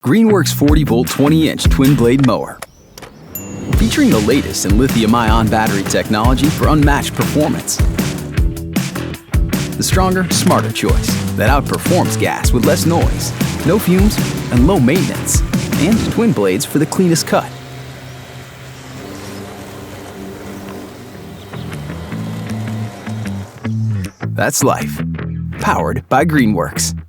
Greenworks 40-volt 20-inch twin-blade mower. Featuring the latest in lithium-ion battery technology for unmatched performance. The stronger, smarter choice that outperforms gas with less noise, no fumes, and low maintenance. And twin blades for the cleanest cut. That's life. Powered by Greenworks.